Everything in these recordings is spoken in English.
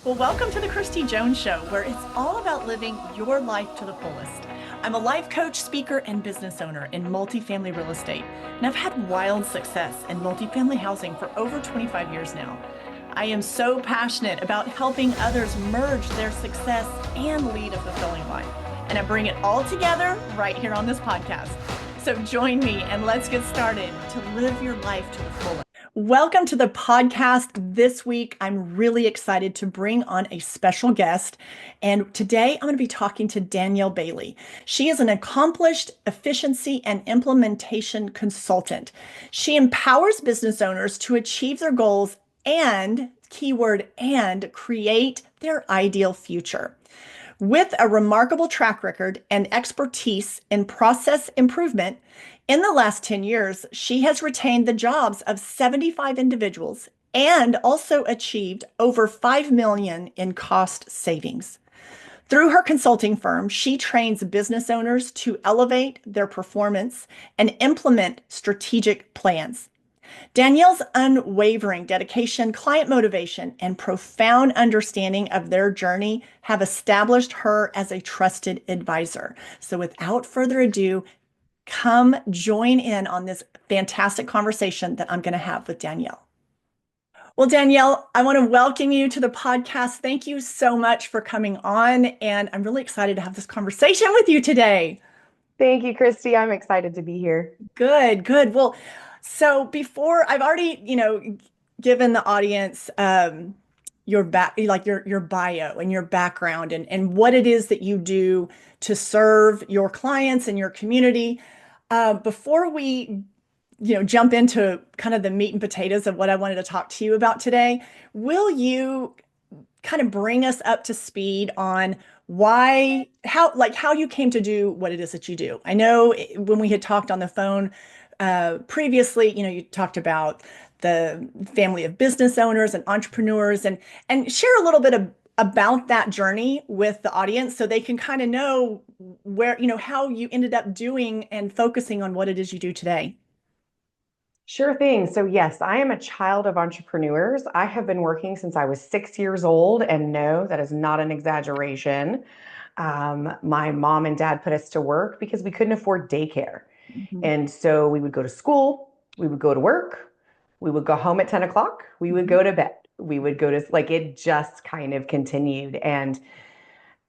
Well, welcome to the Christy Jones Show, where it's all about living your life to the fullest. I'm a life coach, speaker, and business owner in multifamily real estate, and I've had wild success in multifamily housing for over 25 years now. I am so passionate about helping others merge their success and lead a fulfilling life, and I bring it all together right here on this podcast. So join me and let's get started to live your life to the fullest. Welcome to the podcast. This week, I'm really excited to bring on a special guest. And today, I'm going to be talking to Danielle Baily. She is an accomplished efficiency and implementation consultant. She empowers business owners to achieve their goals and, keyword, and create their ideal future. With a remarkable track record and expertise in process improvement, in the last 10 years, she has retained the jobs of 75 individuals and also achieved over 5 million in cost savings. Through her consulting firm, she trains business owners to elevate their performance and implement strategic plans. Danielle's unwavering dedication, client motivation, and profound understanding of their journey have established her as a trusted advisor. So without further ado, come join in on this fantastic conversation that I'm going to have with Danielle. Well, Danielle, I want to welcome you to the podcast. Thank you so much for coming on, and I'm really excited to have this conversation with you today. Thank you, Christy. I'm excited to be here. Good, good. Well, so before I've already, given the audience your bio and your background and what it is that you do to serve your clients and your community. Before we, jump into kind of the meat and potatoes of what I wanted to talk to you about today, will you kind of bring us up to speed on how you came to do what it is that you do? I know when we had talked on the phone previously, you talked about the family of business owners and entrepreneurs and share a little bit about that journey with the audience so they can kind of know where, how you ended up doing and focusing on what it is you do today. Sure thing. So, yes, I am a child of entrepreneurs. I have been working since I was 6 years old, and no, that is not an exaggeration. My mom and dad put us to work because we couldn't afford daycare. Mhm. And so we would go to school, we would go to work, we would go home at 10 o'clock, we would Mhm. go to bed, we would go to, like, it just kind of continued. And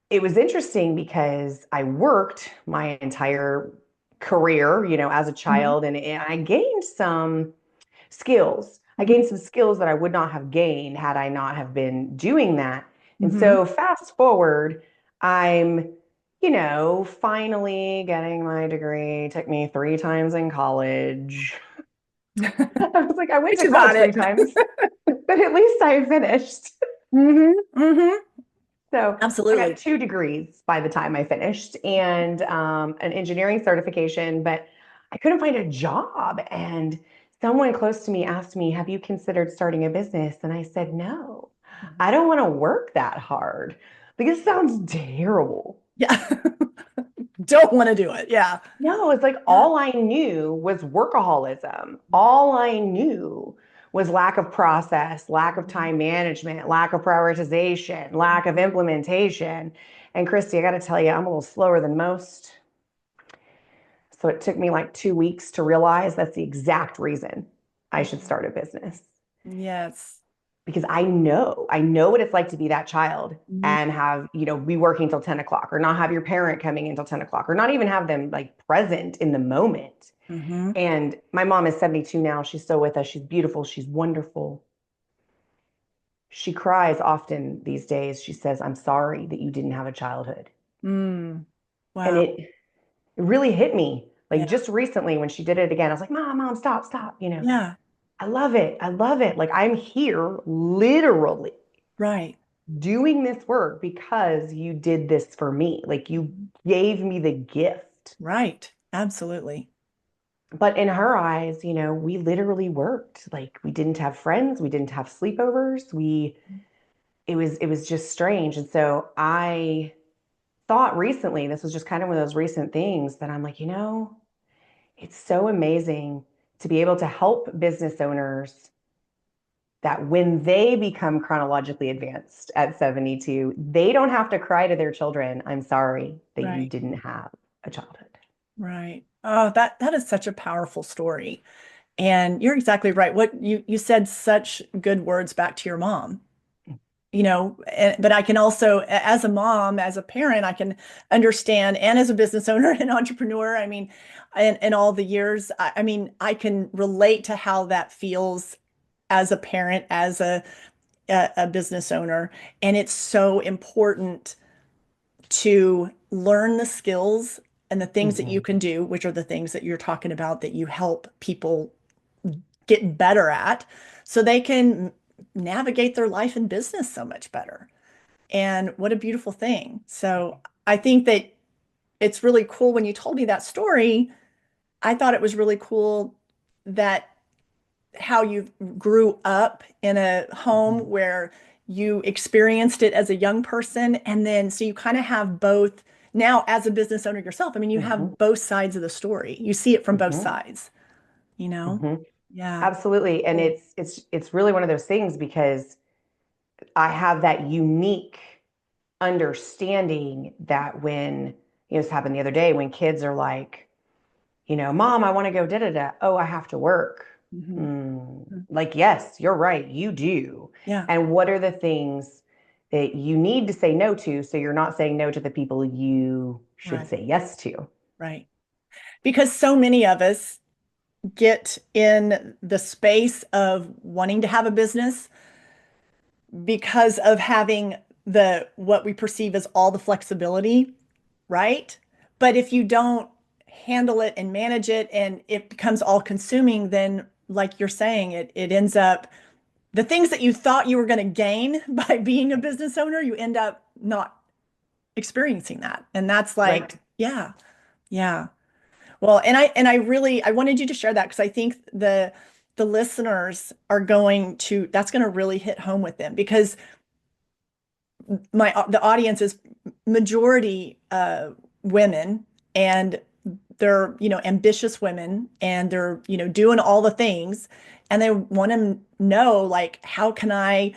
it was interesting because I worked my entire career, as a Mhm. child, and I gained some skills. I Mhm. gained some skills that I would not have gained had I not have been doing that. And Mhm. so fast forward, I'm, finally getting my degree. It took me 3 times in college. I was like, I went But to you college got three it. times, but at least I finished. Hmm. Hmm. So I got Absolutely. 2 degrees by the time I finished and an engineering certification, but I couldn't find a job. And someone close to me asked me, have you considered starting a business? And I said, no, I don't want to work that hard because it sounds terrible. Yeah. Don't want to do it. Yeah. No, it's like Yeah. all I knew was workaholism. All I knew was lack of process, lack of time management, lack of prioritization, lack of implementation. And Christy, I got to tell you, I'm a little slower than most. So it took me like 2 weeks to realize that's the exact reason I should Mhm. start a business Yes. because I know what it's like to be that child Mhm. and have, be working till 10 o'clock or not have your parent coming until 10 o'clock or not even have them like present in the moment. Mhm. And my mom is 72 now. She's still with us. She's beautiful. She's wonderful. She cries often these days. She says, I'm sorry that you didn't have a childhood. Mm. And Wow. it really hit me. Like Yeah. just recently when she did it again, I was like, Mom, stop, stop. Yeah. I love it. I love it. Like I'm here literally Right. doing this work because you did this for me. Like you Mhm. gave me the gift. Right. Absolutely. But in her eyes, we literally worked. Like we didn't have friends, we didn't have sleepovers. It was just strange. And so I thought recently, this was just kind of one of those recent things that I'm like, it's so amazing to be able to help business owners that when they become chronologically advanced at 72, they don't have to cry to their children, I'm sorry that you Right. didn't have a childhood. Right. Oh, that is such a powerful story. And you're exactly right. What you said such good words back to your mom. But I can also, as a mom, as a parent, I can understand, and as a business owner and entrepreneur, I mean, in all the years, I mean, I can relate to how that feels as a parent, as a business owner. And it's so important to learn the skills and the things that you Mhm. can do, which are the things that you're talking about that you help people get better at so they can navigate their life and business so much better. And what a beautiful thing. So I think that it's really cool when you told me that story. I thought it was really cool that how you grew up in a home Mhm. where you experienced it as a young person. And then so you kind of have both now as a business owner yourself. I mean, you Mhm. have both sides of the story. You see it from both Mhm. sides, you know? Mhm. Yeah. Absolutely. And Cool. it's really one of those things because I have that unique understanding that when, this happened the other day when kids are like, Mom, I want to go da da da. Oh, I have to work. Mhm. Mm. Like, yes, you're right. You do. Yeah. And what are the things that you need to say no to so you're not saying no to the people you should Right. say yes to? Right. Because so many of us get in the space of wanting to have a business because of having the what we perceive as all the flexibility, right? But if you don't handle it and manage it and it becomes all consuming, then like you're saying, it ends up the things that you thought you were going to gain by being a business owner, you end up not experiencing that. And that's Right. like, yeah, yeah. Well, and I really I wanted you to share that because I think the listeners are going to that's going to really hit home with them because the audience is majority women and they're ambitious women and they're doing all the things and they want to know like how can I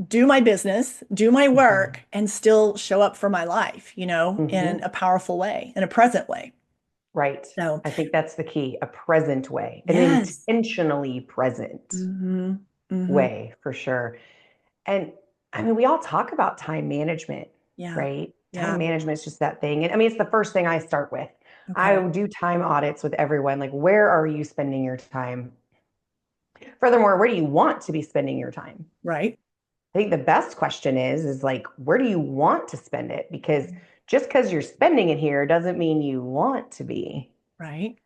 do my business, do my Mhm. work and still show up for my life, in Mhm. a powerful way, in a present way. Right. So, I think that's the key, a present way, an yes. intentionally present Hmm. Hmm. way for sure. And I mean, we all talk about time management, Yeah. right? Time Yeah. management is just that thing. And I mean, it's the first thing I start with. I Okay. do time audits with everyone. Like, where are you spending your time? Furthermore, where do you want to be spending your time? Right. I think the best question is like, where do you want to spend it? Because just because you're spending it here doesn't mean you want to be. Right.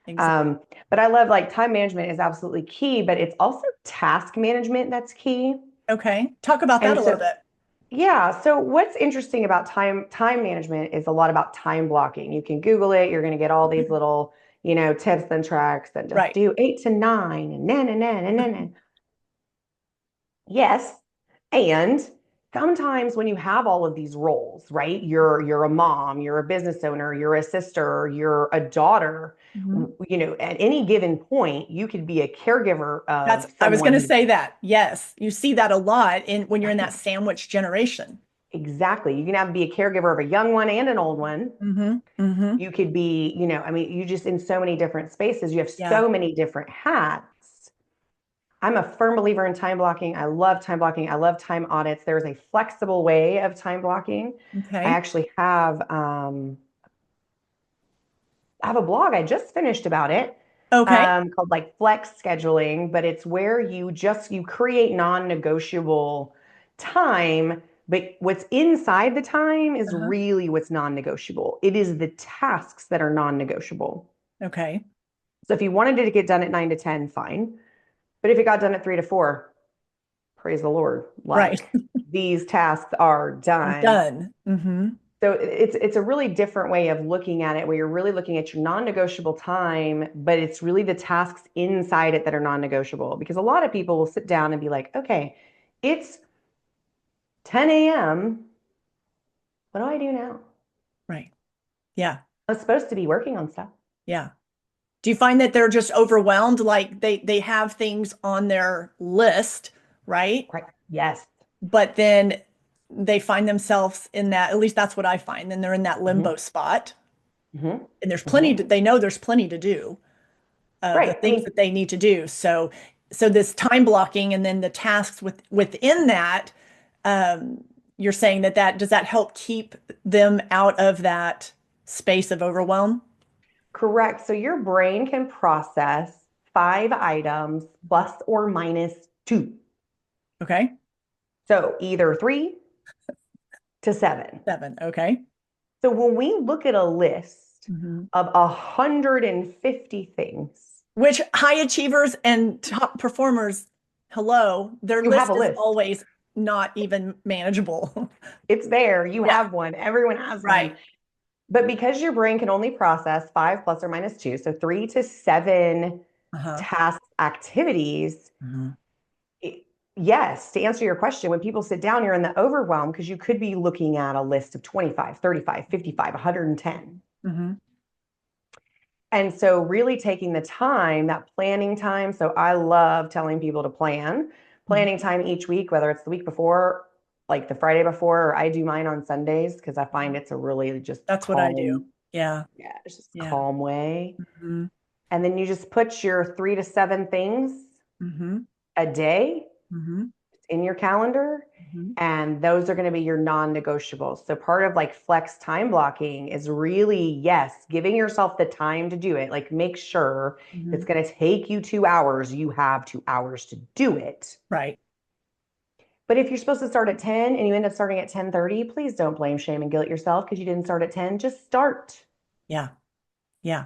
Exactly. Um, but I love like time management is absolutely key, but it's also task management that's key. Okay. Talk about that And a little so, bit. yeah, so what's interesting about time management is a lot about time blocking. You can Google it, you're going to get all these little, tips and tracks and just Right. do 8 to 9 and na. Yes. And sometimes when you have all of these roles, right? You're a mom, you're a business owner, you're a sister, you're a daughter, Mhm. at any given point, you could be a caregiver That's, of I was going to someone, say that. Yes. You see that a lot when you're in that right? sandwich generation. Exactly. You can have be a caregiver of a young one and an old one. Hmm. Hmm. You could be, I mean, you just in so many different spaces, you have Yeah. so many different hats. I'm a firm believer in time blocking. I love time blocking. I love time audits. There's a flexible way of time blocking. I Okay. actually have a blog I just finished about it, Okay. called like flex scheduling, but it's where you create non-negotiable time, but what's inside the time is Uh-huh. really what's non-negotiable. It is the tasks that are non-negotiable. Okay. So if you wanted it to get done at 9 to 10, fine. But if it got done at 3 to 4, praise the Lord. Right. Like these tasks are done. Done. Hmm. So it's a really different way of looking at it where you're really looking at your non-negotiable time, but it's really the tasks inside it that are non-negotiable. Because a lot of people will sit down and be like, okay, it's 10 a.m. What do I do now? Right. Yeah. I was supposed to be working on stuff. Yeah. Do you find that they're just overwhelmed? Like they have things on their list right? Right. Yes. But then they find themselves in that, at least that's what I find. Then they're in that Hmm. limbo spot. Hmm. And there's plenty Hmm. to, they know there's plenty to do, the Right. I things mean, that they need to do. So this time blocking and then the tasks within that, um, you're saying that does that help keep them out of that space of overwhelm? correct. So your brain can process 5 items plus or minus two. Okay. So either 3 to 7. 7. Okay. So when we look at a list Mhm. of 150 things, Which high achievers and top performers, hello, their you have a list is list. always not even manageable. It's there. You Yeah. have one. Everyone has one. Right. But because your brain can only process 5 plus or minus 2, so 3 to 7 Uh-huh. task activities, Mhm. it- yes, to answer your question, when people sit down, you're in the overwhelm because you could be looking at a list of 25, 35, 55, 110. Mhm. And so, really taking the time, that planning time. So, I love telling people to Mhm. planning time each week, whether it's the week before, like the Friday before, or I do mine on Sundays because I find it's a really just That's what I do. calm, Yeah. yeah, it's just Yeah. calm way. Mhm. And then you just put your 3 to 7 things Mhm. a day Mhm. in your calendar. Mhm. And those are going to be your non-negotiables. So part of like flex time blocking is really, yes, giving yourself the time to do it. Like make sure if it's Mhm. going to take you 2 hours, you have 2 hours to do it. Right. But if you're supposed to start at 10 and you end up starting at 10:30, please don't blame, shame, and guilt yourself because you didn't start at 10. Just start. Yeah. Yeah.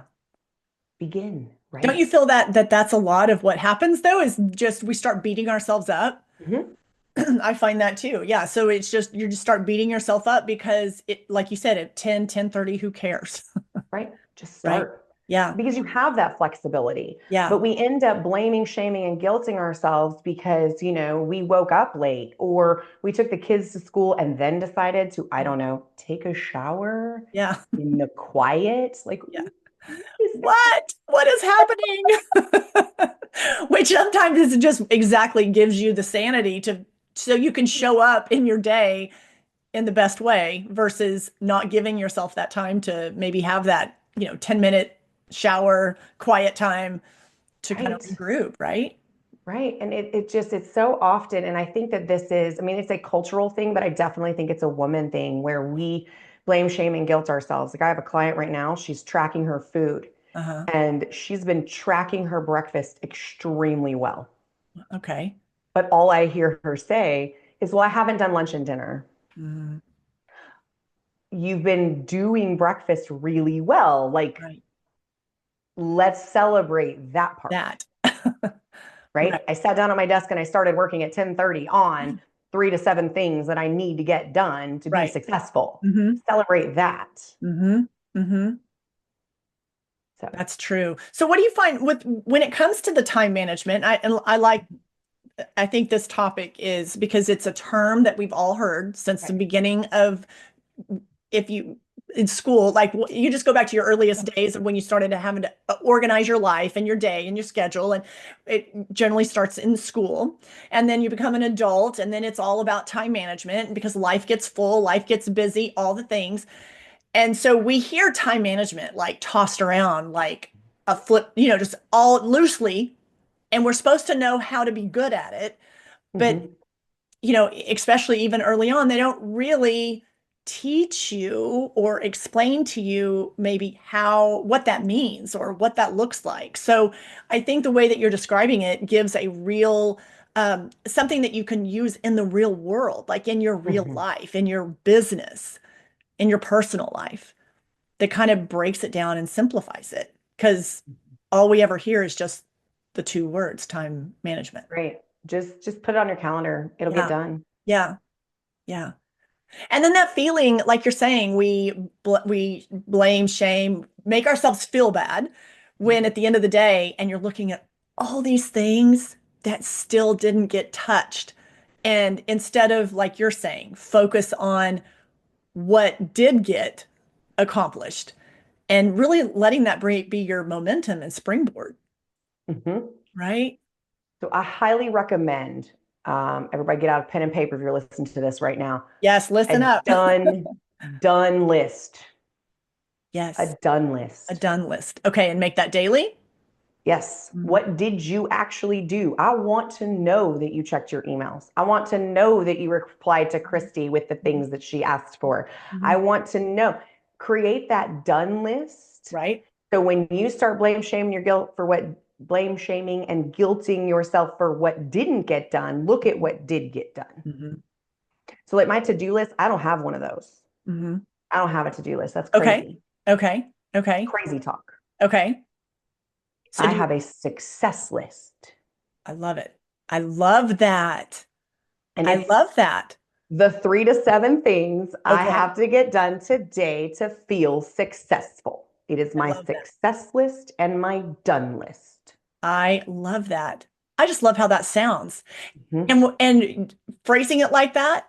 Begin, Don't you right? feel that's a lot of what happens though, is just we start beating ourselves up? Mhm. I find that too. Yeah. So it's just you just start beating yourself up because it, like you said, at 10, 10:30, who cares? Right? Just Right. start Yeah. because you have that flexibility. Yeah. But we end up blaming, shaming, and guilting ourselves because, we woke up late or we took the kids to school and then decided to, I don't know, take a shower Yeah. in the quiet. Like, Yeah. is that? What? What is happening? Which sometimes is just exactly gives you the sanity to so you can show up in your day in the best way versus not giving yourself that time to maybe have that, 10-minute shower, quiet time to kind of Right. regroup, right? Right. And it's so often, and I think that this is, I mean, it's a cultural thing, but I definitely think it's a woman thing where we blame, shame, and guilt ourselves. Like I have a client right now, she's tracking her food Uh-huh. and she's been tracking her breakfast extremely well. Okay. But all I hear her say is, well, I haven't done lunch and dinner. Mhm. You've been doing breakfast really well. Like, Right. let's celebrate that part, That. right? Right. I sat down at my desk and I started working at 10:30 on 3 to 7 things that I need to get done to be Right. successful. Mm-hmm. Celebrate that. Mm-hmm. Mm-hmm. So, That's true. So what do you find with when it comes to the time management? I think this topic is because it's a term that we've all heard since the right. beginning of if you in school, like you just go back to your earliest Yeah. days of when you started to having to organize your life and your day and your schedule. And it generally starts in school. And then you become an adult, and then it's all about time management because life gets full, life gets busy, all the things. And so we hear time management like tossed around like a flip, just all loosely. And we're supposed to know how to be good at it. But Mhm. especially even early on, they don't really teach you or explain to you maybe what that means or what that looks like. So I think the way that you're describing it gives a real, something that you can use in the real world, like in your real Mhm. life, in your business, in your personal life, that kind of breaks it down and simplifies it. Because all we ever hear is just the two words, time management. Great. Just put it on your calendar. It'll get Yeah. done. Yeah. Yeah. And then that feeling, like you're saying, we blame, shame, make ourselves feel bad when at the end of the day, and you're looking at all these things that still didn't get touched. And instead of, like you're saying, focus on what did get accomplished and really letting that be your momentum and springboard, Mhm. right? So I highly recommend Everybody get out a pen and paper if you're listening to this right now. Yes, listen A up. done list. A Yes, done a list. done list. Okay, and make that daily. Yes. Mhm. What did you actually do? I want to know that you checked your emails. I want to know that you replied to Christy with the things that she asked for. I Mhm. want to know. Create that done list. Right? So when you start blame shaming and guilting yourself for what didn't get done, look at what did get done. Hmm. So like my to-do list, I don't have one of those. Hmm. I don't have a to-do list. That's Okay. crazy. Okay. Okay. Crazy talk. Okay. So I do you, have a success list. I love it. I love that. And I it's love that. the 3 to 7 things I Okay. have to get done today to feel successful. It is I my love that. success list and my done list. I love that. I just love how that sounds. Mhm. And phrasing it like that,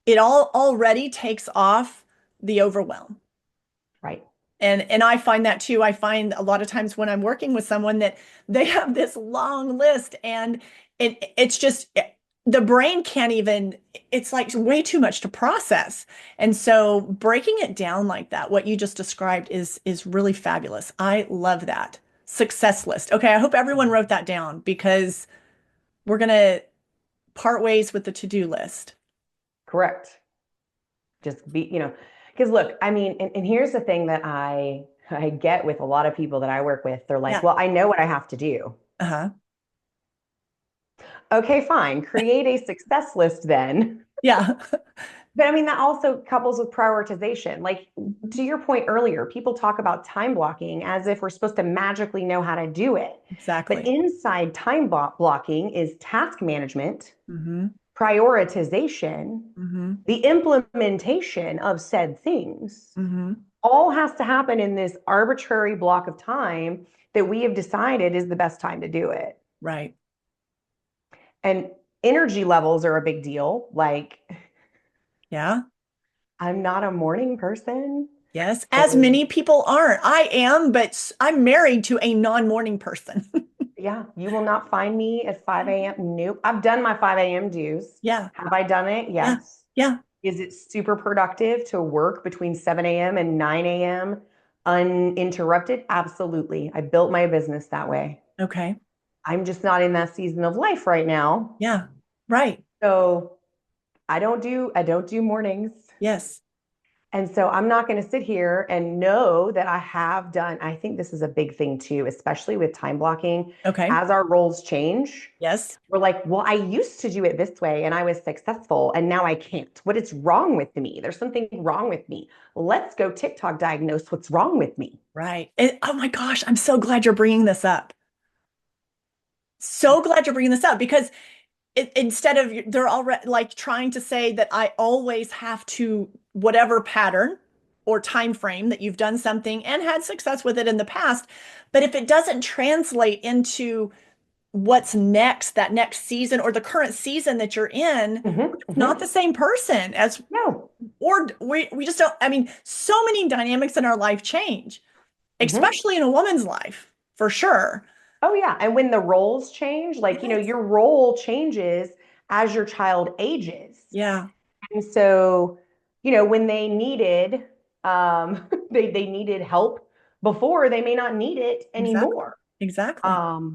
it all already takes off the overwhelm. Right. And I find that too. I find a lot of times when I'm working with someone that they have this long list and it's just the brain can't even, it's like way too much to process. And so breaking it down like that, what you just described is really fabulous. I love that. Success list. Okay, I hope everyone wrote that down because we're gonna part ways with the to-do list. Correct. Just because look, I mean, and here's the thing that I get with a lot of people that I work with. They're like, Yeah. well, I know what I have to do. Uh-huh. Okay, fine. Create a success list then. Yeah. But I mean, that also couples with prioritization. Like to your point earlier, people talk about time blocking as if we're supposed to magically know how to do it. But Exactly. inside blocking is task management, Hmm. prioritization, Hmm. the implementation of said things. Hmm. All has to happen in this arbitrary block of time that we have decided is the best time to do it. Right. And energy levels are a big deal. Like, Yeah. I'm not a morning person. Yes. As So, many people aren't. I am, but I'm married to a non-morning person. yeah, you will not find me at 5 a.m. Nope. I've done my 5 a.m. dues. Yeah. Have I done it? Yeah. Yes. Yeah. Is it super productive to work between 7 a.m. and 9 a.m. uninterrupted? Absolutely. I built my business that way. Okay. I'm just not in that season of life right now. Yeah. Right. So I don't do mornings. Yes. And so I'm not going to sit here and know that I have done. I think this is a big thing too, especially with time blocking. Okay. As our roles change, Yes. we're like, well, I used to do it this way and I was successful and now I can't. What is wrong with me? There's something wrong with me. Let's go TikTok diagnose what's wrong with me. Right. Oh my gosh, I'm so glad you're bringing this up. So glad you're bringing this up because instead of they're already like trying to say that I always have to whatever pattern or time frame that you've done something and had success with it in the past, but if it doesn't translate into what's next, that next season or the current season that you're in, Mhm, not mhm. the same person as No. or we just don't, I mean, so many dynamics in our life change, Mhm. especially in a woman's life, for sure. Oh, yeah. And when the roles change, like, Yes. your role changes as your child ages. Yeah, And so, when they needed, they needed help before, they may not need it exactly. anymore. Exactly.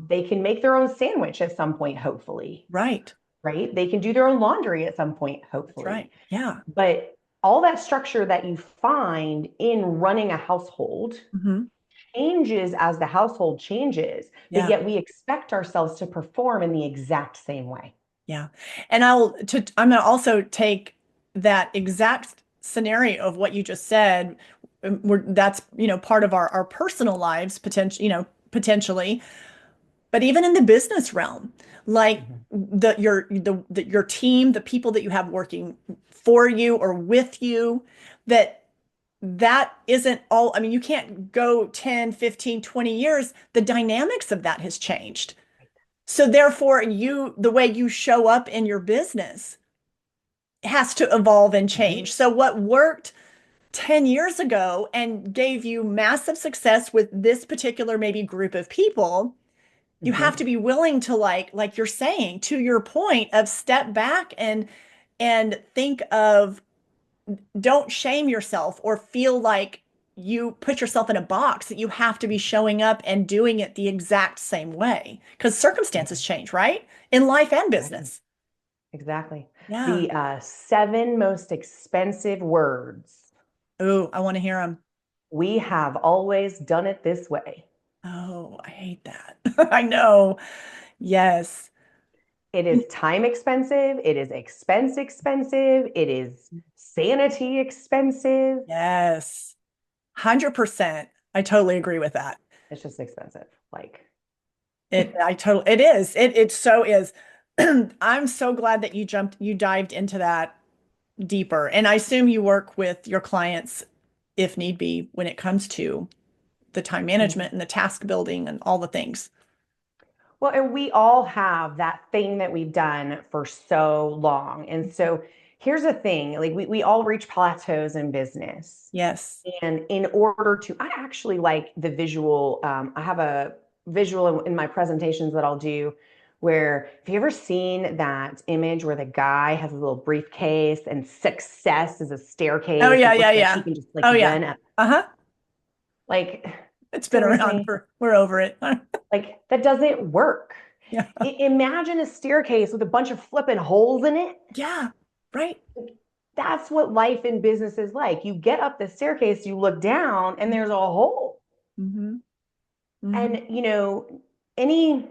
They can make their own sandwich at some point, hopefully, Right. right? They can do their own laundry at some point, That's hopefully. right. Yeah. But all that structure that you find in running a household Hmm. changes as the household changes, but Yeah. yet we expect ourselves to perform in the exact same way. Yeah. And I'm gonna also take that exact scenario of what you just said. That's, part of our personal lives, potentially, but even in the business realm, like Mhm. your team, the people that you have working for you or with you, that isn't all, I mean, you can't go 10, 15, 20 years. The dynamics of that has changed. So therefore, the way you show up in your business has to evolve and Mhm. change. So what worked 10 years ago and gave you massive success with this particular maybe group of people You have Hmm. to be willing to like you're saying, to your point of step back and think of, don't shame yourself or feel like you put yourself in a box that you have to be showing up and doing it the exact same way because circumstances change, right? In life and Exactly. business. Exactly. Yeah. The seven most expensive words. Oh, I want to hear them. We have always done it this way. Oh, I hate that. I know. Yes. It is time expensive. It is expense expensive. It is sanity expensive. Yes. 100%. I totally agree with that. It's just expensive. Like, It is. It so is. I'm so glad that you dived into that deeper. And I assume you work with your clients if need be when it comes to the time management and the task building and all the things. well, and we all have that thing that we've done for so long. And so here's the thing, like we all reach plateaus in business. Yes. And in order to, I actually like the visual. I have a visual in my presentations that I'll do where, have you ever seen that image where the guy has a little briefcase and success is a Oh staircase? yeah, It yeah, looks like he yeah. can just like Oh yeah. run up. Uh-huh. Like, It's been around seriously, for we're over it. like that doesn't work. Yeah. Imagine a staircase with a bunch of flipping holes in it. Yeah. Right. That's what life in business is like. You get up the staircase, you look down, and there's a hole. Mm-hmm. Mm-hmm. And, any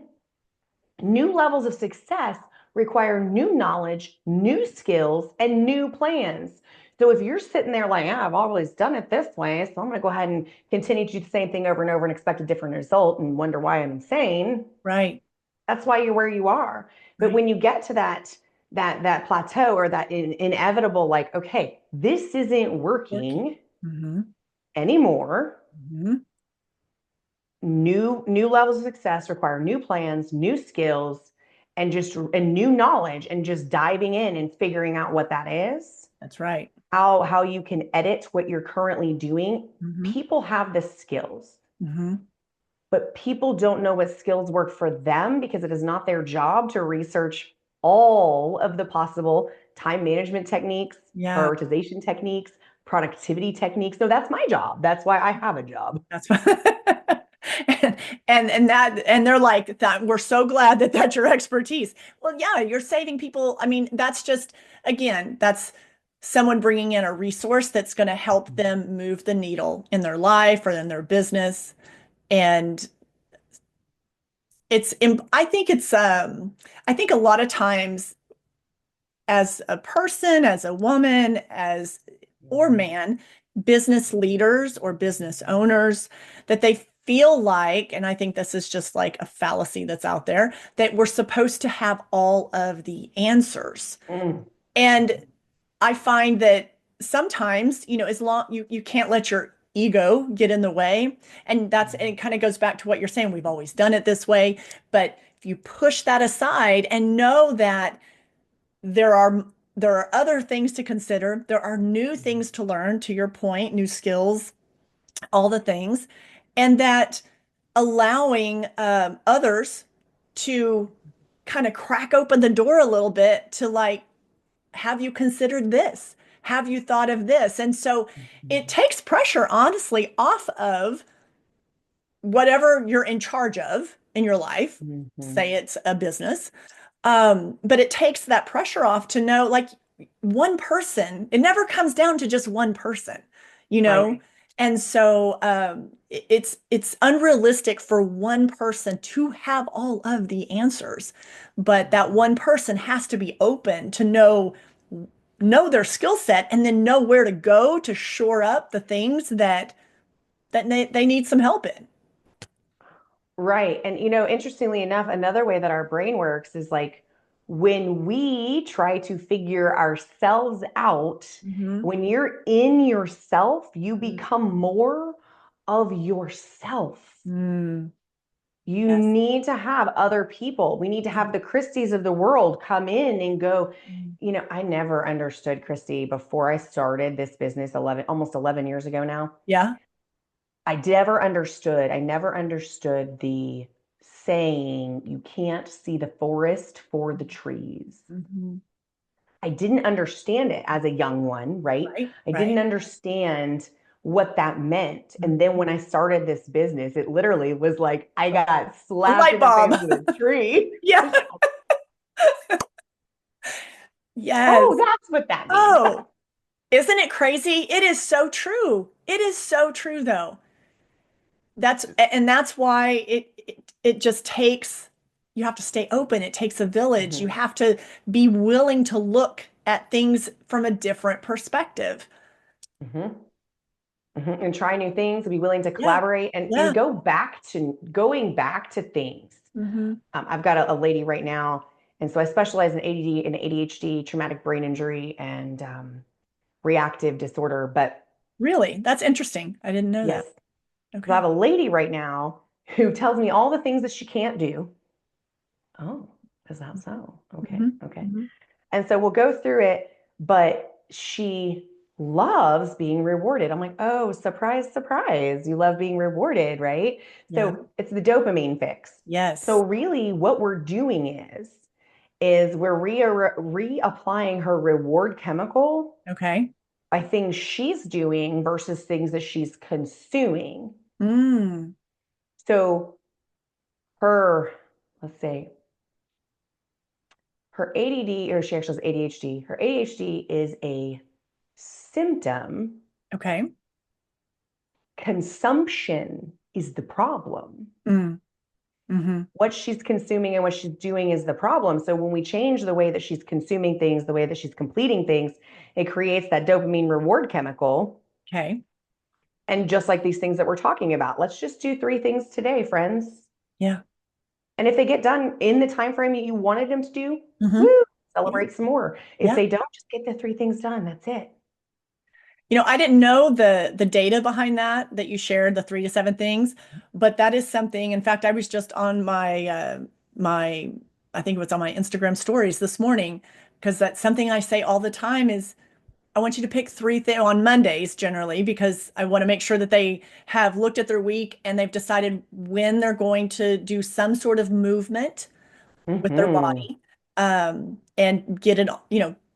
new levels of success require new knowledge, new skills, and new plans. So if you're sitting there like, yeah, I've always done it this way, so I'm going to go ahead and continue to do the same thing over and over and expect a different result and wonder why I'm insane, Right. that's why you're where you are. But Right. when you get to that plateau or that inevitable, like, okay, this isn't Working. working Mm-hmm. anymore. Mm-hmm. New levels of success require new plans, new skills, and new knowledge, and just diving in and figuring out what that is, That's right. how you can edit what you're currently doing. Mm-hmm. People have the skills, Mm-hmm. but people don't know what skills work for them because it is not their job to research all of the possible time management techniques, Yeah. prioritization techniques, productivity techniques. No, that's my job. That's why I have a job. That's and, and they're like that. We're so glad that that's your expertise. Well, yeah, you're saving people. I mean, that's just again, that's someone bringing in a resource that's going to help them move the needle in their life or in their business. And I think a lot of times as a person, as a woman, as or man, business leaders or business owners, that they feel like, and I think this is just like a fallacy that's out there, that we're supposed to have all of the answers. Mm. And I find that sometimes, as long you can't let your ego get in the way. And it kind of goes back to what you're saying. We've always done it this way. But if you push that aside and know that there are there are other things to consider. There are new things to learn, to your point, new skills, all the things, and that allowing others to kind of crack open the door a little bit to like, have you considered this? Have you thought of this? And so it takes pressure, honestly, off of whatever you're in charge of in your life. Mhm. Say it's a business, but it takes that pressure off to know like one person, it never comes down to just one person, you know? Right. And so it's unrealistic for one person to have all of the answers, but that one person has to be open to know their skill set and then know where to go to shore up the things that they need some help in. Right. And interestingly enough, another way that our brain works is like when we try to figure ourselves out, Hmm. when you're in yourself, you Mm. become more of yourself. Mm. You Yes. need to have other people. We need to have the Christies of the world come in and go, Mm. I never understood Christy before I started this business almost 11 years ago now. Yeah. I never understood the saying you can't see the forest for the trees. Mm-hmm. I didn't understand it as a young one, right? Right, I didn't right. understand what that meant. And then Mhm. when I started this business, it literally was like I got A slapped light in the bulb. face with a tree. Yeah. Oh, Yes. that's what that means. Oh, isn't it crazy? It is so true. It is so true, though. That's why it just takes, you have to stay open. It takes a village. You Mhm, have to be willing to look at things from a different perspective. mhm, mhm. And try new things, be willing to Yeah. collaborate and Yeah. go back to going back to things. Hmm. I've got a lady right now, and so I specialize in ADD and ADHD, traumatic brain injury, and reactive disorder. But Really? That's interesting. I didn't know yes, that. so I have Okay. a lady right now who tells me all the things that she can't do. Oh, is that so? Okay, Hmm. okay. Hmm. And so we'll go through it, but she loves being rewarded. I'm like, oh, surprise, surprise. You love being rewarded, right? Yeah. So it's the dopamine fix. So Yes. really what we're doing is we're reapplying her reward chemical Okay. by things she's doing versus things that she's consuming. Mm. So her, let's say, her ADD, or she actually has ADHD. Her ADHD is a symptom. Okay. Consumption is the problem. Mm. Hmm. What she's consuming and what she's doing is the problem. So when we change the way that she's consuming things, the way that she's completing things, it creates that dopamine reward chemical. Okay. And just like these things that we're talking about, let's just do 3 things today, friends. Yeah. And if they get done in the time frame that you wanted them to do, Hmm. woo, Yeah. celebrate some more. If Yeah. they don't, just get the 3 things done. That's it. I didn't know the data behind that you shared, the 3 to 7 things, but that is something. In fact, I was just on my I think it was on my Instagram stories this morning, because that's something I say all the time is I want you to pick 3 things on Mondays generally, because I want to make sure that they have looked at their week and they've decided when they're going to do some sort of movement with their Mm-hmm. body, and get it,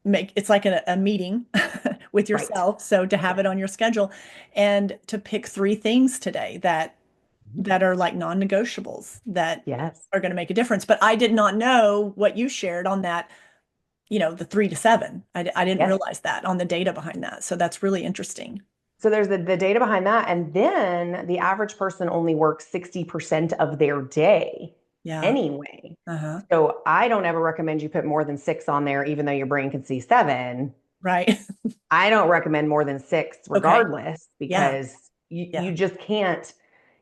make it's like a meeting with Right. yourself. So to have Yes. it on your schedule and to pick 3 things today that are like non-negotiables that Yes. are going to make a difference. But I did not know what you shared on that, the 3 to 7. I didn't Yes. realize that on the data behind that. So that's really interesting. So there's the data behind that. And then the average person only works 60% of their day Yeah. anyway. Uh-huh. So I don't ever recommend you put more than 6 on there, even though your brain can see 7. Right. I don't recommend more than 6 Okay. regardless, Yeah. because you Yeah. just can't,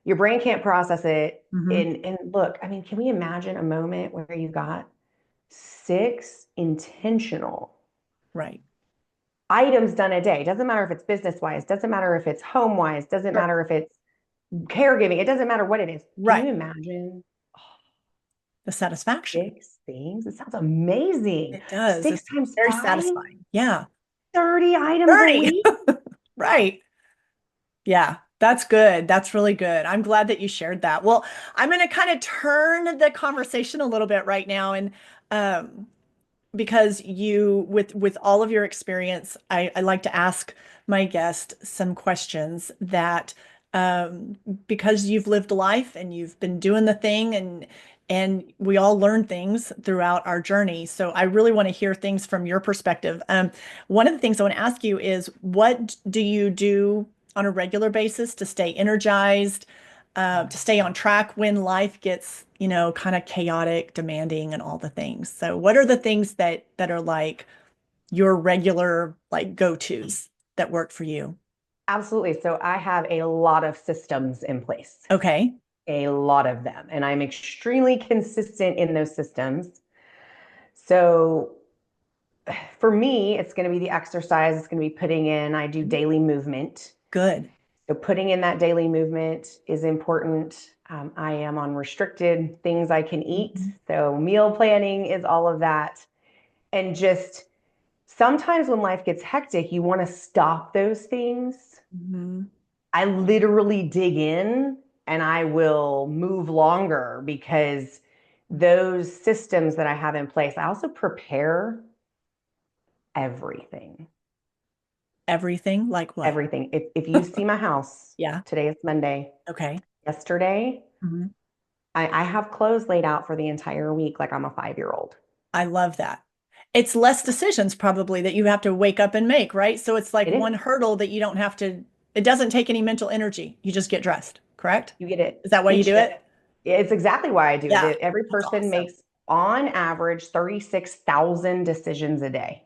your brain can't process it. Hmm. And look, I mean, can we imagine a moment where you got 6 intentional Right. items done a day? Doesn't matter if it's business wise, doesn't matter if it's home wise, doesn't Sure. matter if it's caregiving, it doesn't matter what it is. Can you Right. imagine The satisfaction. 6 things? It sounds amazing. It does. Six It's times very five, satisfying. Yeah. 30 items a 30. week. Right. Yeah, that's good. That's really good. I'm glad that you shared that. Well, I'm going to kind of turn the conversation a little bit right now, and um, because with all of your experience, I like to ask my guest some questions that, um, because you've lived life and you've been doing the thing, and we all learn things throughout our journey. So I really want to hear things from your perspective. One of the things I want to ask you is, what do you do on a regular basis to stay energized, to stay on track when life gets, kind of chaotic, demanding, and all the things. So what are the things that are like your regular like go-tos that work for you? Absolutely. So I have a lot of systems in place, Okay. a lot of them, and I'm extremely consistent in those systems. So for me, it's going to be the exercise. It's going to be putting in, I do daily movement. Good. So putting in that daily movement is important. I am on restricted things I can eat. Mhm. So meal planning is all of that. And just sometimes when life gets hectic, you want to stop those things. Mhm. I literally dig in and I will move longer because those systems that I have in place, I also prepare everything. Everything like what? Everything. If you see my house, Yeah. today is Monday. Okay. Yesterday, Mhm. I have clothes laid out for the entire week like I'm a 5-year-old. I love that. It's less decisions probably that you have to wake up and make, right? So it's like It is. one hurdle that you don't have to, it doesn't take any mental energy. You just get dressed, correct? You get it Is that why you each do day. it? It's exactly why I do Yeah, it. Every that's person awesome. makes, on average, 36,000 decisions a day.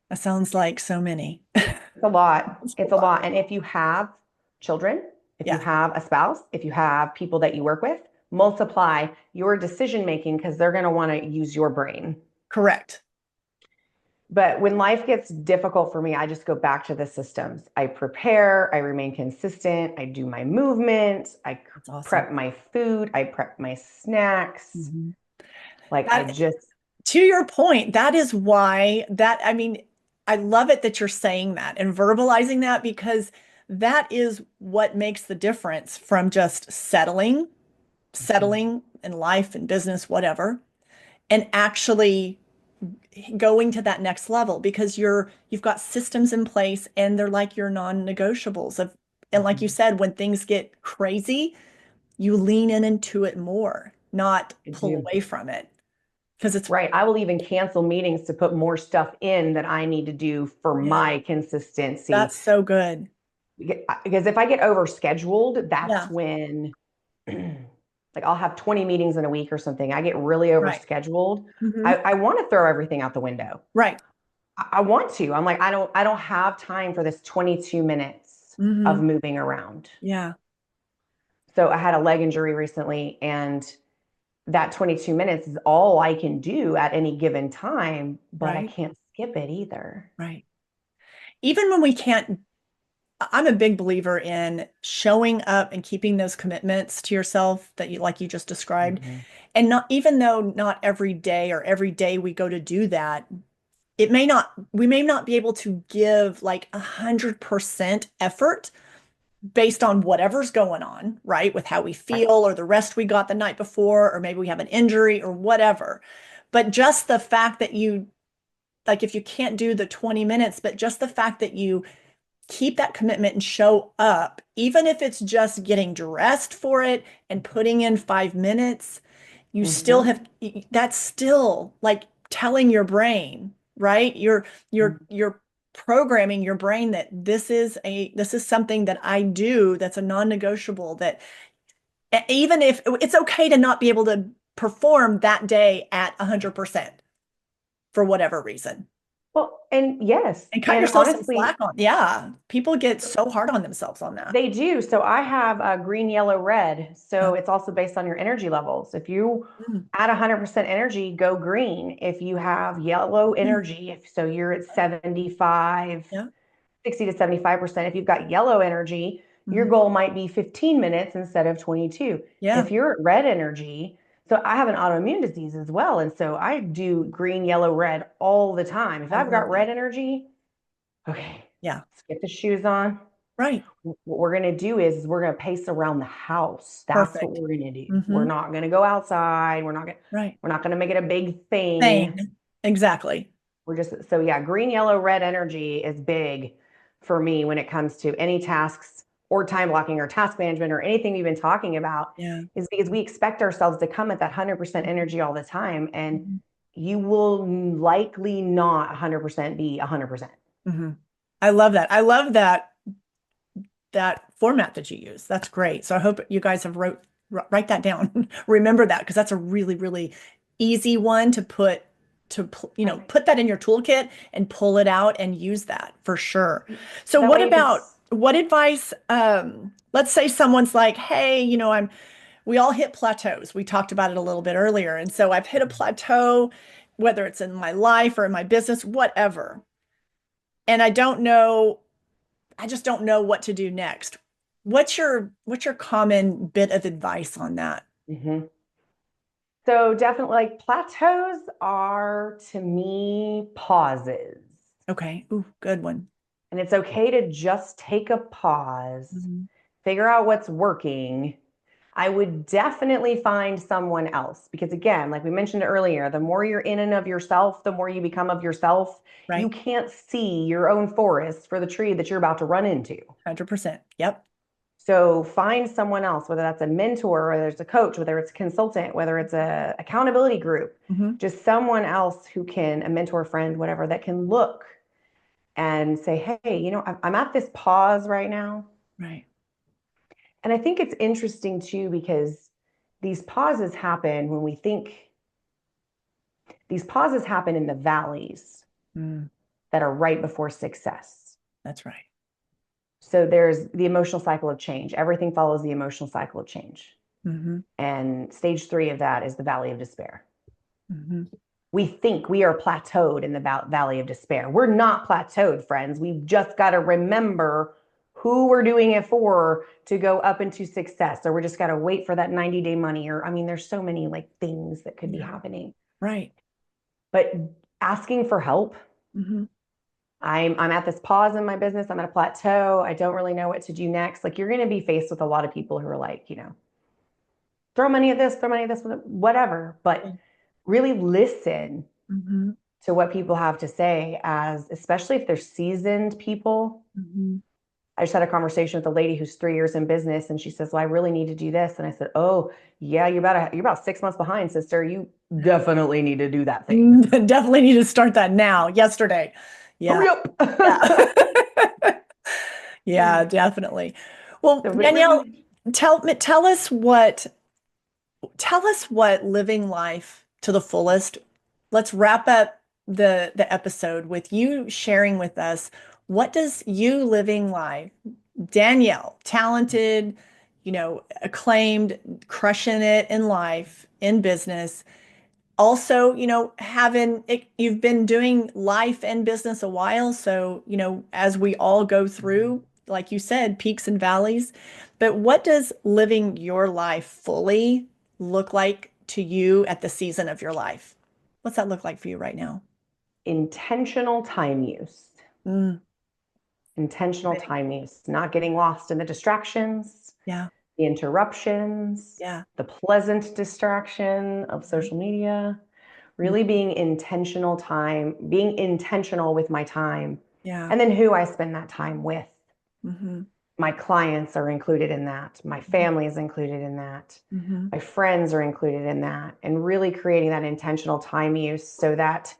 That sounds like so many. It's a lot. That's a It's a lot. lot. And if you have children, if you Yeah, have a spouse, if you have people that you work with, multiply your decision making because they're going to want to use your brain. correct. But when life gets difficult for me, I just go back to the systems. I prepare, I remain consistent, I do my movement, I That's awesome. prep my food, I prep my snacks. Mhm. Like I That, just, to your point, that is why that, I mean, I love it that you're saying that and verbalizing that because that is what makes the difference from just settling in life and business, whatever, and actually going to that next level because you've got systems in place and they're like your non-negotiables of, and like you Mhm. said, when things get crazy, you lean in into it more, not I pull do. away from it because it's Right. I will even cancel meetings to put more stuff in that I need to do for yeah, my consistency. that's so good. Because if I get overscheduled, that's Yeah, when like I'll have 20 meetings in a week or something. I get really right. overscheduled. Hmm. I want to throw everything out the window. Right. I want to. I'm like, I don't have time for this 22 minutes of Hmm. moving around. Yeah. So I had a leg injury recently, and that 22 minutes is all I can do at any given time, but I Right. can't skip it either. Right. Even when we can't, I'm a big believer in showing up and keeping those commitments to yourself that you, like you just described. Mhm. And not, even though not every day or every day we go to do that, we may not be able to give like 100% effort based on whatever's going on, right? With how we Right. feel or the rest we got the night before, or maybe we have an injury or whatever. But just the fact that you, like, if you can't do the 20 minutes, but just the fact that you keep that commitment and show up, even if it's just getting dressed for it and putting in 5 minutes, you still Mhm. have, that's still like telling your brain, right? You're programming your brain that this is something that I do that's a non-negotiable that even if it's okay to not be able to perform that day at 100% for whatever reason. Well, and yes, And cut and yourself some slack honestly, on. Yeah. People get so hard on themselves on that. they do. So I have a green, yellow, red. Yeah. So it's also based on your energy levels. If you Mm. at 100% energy, go green. If you have yellow Mm. energy, so you're at 75, Yeah. 60 to 75%. If you've got yellow energy, your Mhm. goal might be 15 minutes instead of 22. Yeah. If you're at red energy, so I have an autoimmune disease as well. And so I do green, yellow, red all the time. If I I've love got red that. energy, okay, Yeah. let's get the shoes on. Right. What we're going to do is we're going to pace around the house. That's what Perfect. we're going to do. We're Hmm. not going to go outside. Right. We're not going to make it a big thing. Thing. Exactly. We're just, so yeah, green, yellow, red energy is big for me when it comes to any tasks or time blocking or task management or anything we've been talking about, Yeah. is because we expect ourselves to come at that 100% energy all the time. And Mhm. you will likely not 100% be 100%. Mhm. I love that. I love that format that you use. That's great. So I hope you guys have write that down. Remember that because that's a really, really easy one to put Right. put that in your toolkit and pull it out and use that for sure. So That what way, if about it's, what advice, let's say someone's like, hey, we all hit plateaus. We talked about it a little bit earlier. And so I've hit a plateau, whether it's in my life or in my business, whatever. And I just don't know what to do next. What's your common bit of advice on that? Mhm. So definitely like plateaus are to me pauses. Okay. Ooh, good one. And it's okay to just take a pause, Mhm. figure out what's working, I would definitely find someone else because, again, like we mentioned earlier, the more you're in and of yourself, the more you become of yourself. You Right. can't see your own forest for the tree that you're about to run into. 100%. Yep. So find someone else, whether that's a mentor, whether it's a coach, whether it's a consultant, whether it's a accountability group, Hmm. just someone else who can, a mentor, friend, whatever, that can look and say, hey, I'm at this pause right now. Right. And I think it's interesting too, because these pauses happen when we think these pauses happen in the valleys Mm, that are right before success. that's right. So there's the emotional cycle of change. Everything follows the emotional cycle of change. Hmm. And stage 3 of that is the valley of despair. Hmm. We think we are plateaued in the valley of despair. We're not plateaued, friends. We've just got to remember who we're doing it for to go up into success. Or we're just got to wait for that 90-day money. Or, I mean, there's so many like things that could be Yeah. happening. Right. But asking for help, Hmm. I'm at this pause in my business. I'm at a plateau. I don't really know what to do next. Like you're going to be faced with a lot of people who are like, throw money at this, throw money at this, whatever. But really listen Hmm. to what people have to say, as especially if they're seasoned people. Hmm. I just had a conversation with a lady who's 3 years in business, and she says, well, I really need to do this. And I said, oh yeah, you're about 6 months behind, sister. You definitely need to do that thing. Definitely need to start that now, yesterday. Yeah. Hurry up. Yeah. Yeah, definitely. Well, So Danielle, really, tell us what living life to the fullest. Let's wrap up the episode with you sharing with us, what does you living life, Danielle, talented, acclaimed, crushing it in life, in business, also, having it, you've been doing life and business a while. So, as we all go through, like you said, peaks and valleys, but what does living your life fully look like to you at the season of your life? What's that look like for you right now? intentional time use. Mm, Intentional right. time use, not getting lost in the distractions, Yeah. the interruptions, Yeah. the pleasant distraction of social media, Mhm. really being intentional with my time, Yeah. and then who I spend that time with. Hmm. My clients are included in that. My family is included in that. Hmm. My friends are included in that. And really creating that intentional time use so that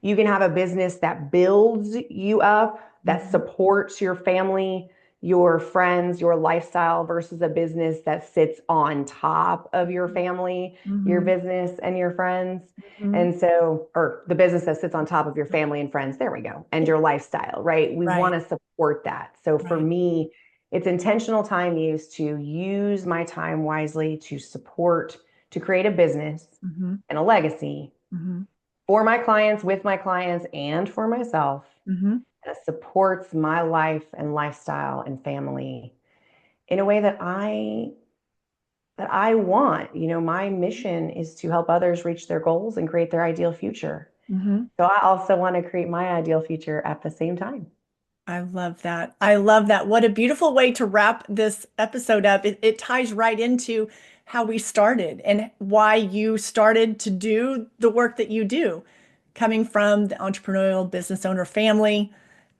you can have a business that builds you up, that Hmm. supports your family, your friends, your lifestyle versus a business that sits on top of your family, your Hmm. business, and your friends. Hmm. And so, or the business that sits on top of your family and friends, there we go, and your lifestyle, right? We want Right. to support that. So for Right. me, it's intentional time use to use my time wisely to support, to create a business Hmm. and a legacy Hmm. for my clients, with my clients, and for myself Hmm. that supports my life and lifestyle and family in a way that I want. My mission is to help others reach their goals and create their ideal future. Hmm. So I also want to create my ideal future at the same time. I love that. I love that. What a beautiful way to wrap this episode up. It ties right into how we started and why you started to do the work that you do, coming from the entrepreneurial business owner family.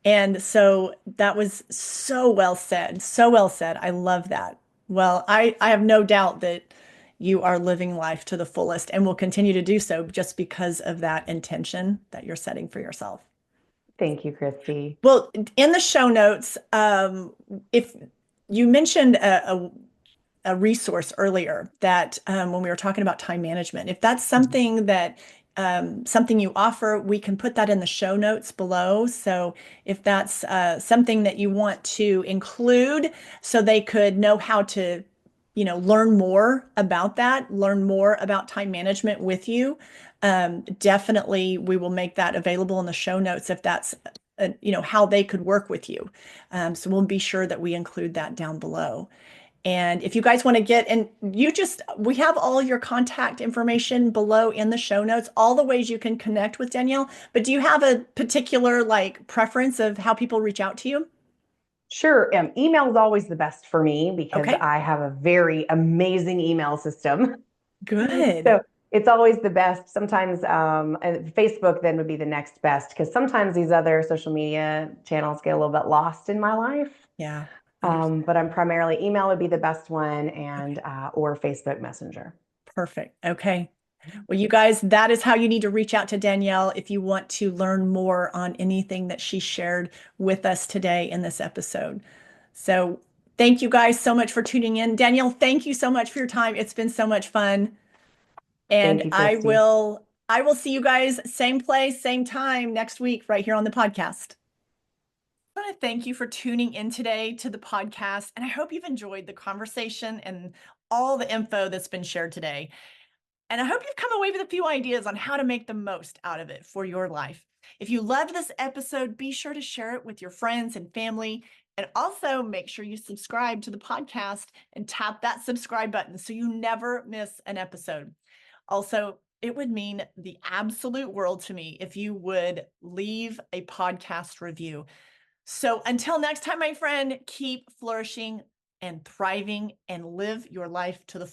And so that was so well said. So well said. I love that. Well, I have no doubt that you are living life to the fullest and will continue to do so just because of that intention that you're setting for yourself. Thank you, Christy. Well, in the show notes, if you mentioned a resource earlier that when we were talking about time management, if that's something that something you offer, we can put that in the show notes below. So if that's something that you want to include, so they could know how to, learn more about that, learn more about time management with you. Definitely, we will make that available in the show notes if that's, how they could work with you. So we'll be sure that we include that down below. And if you guys want to we have all your contact information below in the show notes, all the ways you can connect with Danielle. But do you have a particular like preference of how people reach out to you? Sure. Email is always the best for me because Okay, I have a very amazing email system. good. So it's always the best. Sometimes and Facebook then would be the next best because sometimes these other social media channels get a little bit lost in my life. Yeah, But understood. I'm primarily email would be the best one Okay, and or Facebook Messenger. perfect. Okay. Well, you guys, that is how you need to reach out to Danielle if you want to learn more on anything that she shared with us today in this episode. So, thank you guys so much for tuning in. Danielle, thank you so much for your time. It's been so much fun. And Thank you, I Christy. will I will see you guys same place, same time next week right here on the podcast. I want to thank you for tuning in today to the podcast, and I hope you've enjoyed the conversation and all the info that's been shared today. And I hope you've come away with a few ideas on how to make the most out of it for your life. If you loved this episode, be sure to share it with your friends and family. And also make sure you subscribe to the podcast and tap that subscribe button so you never miss an episode. Also, it would mean the absolute world to me if you would leave a podcast review. So until next time, my friend, keep flourishing and thriving and live your life to the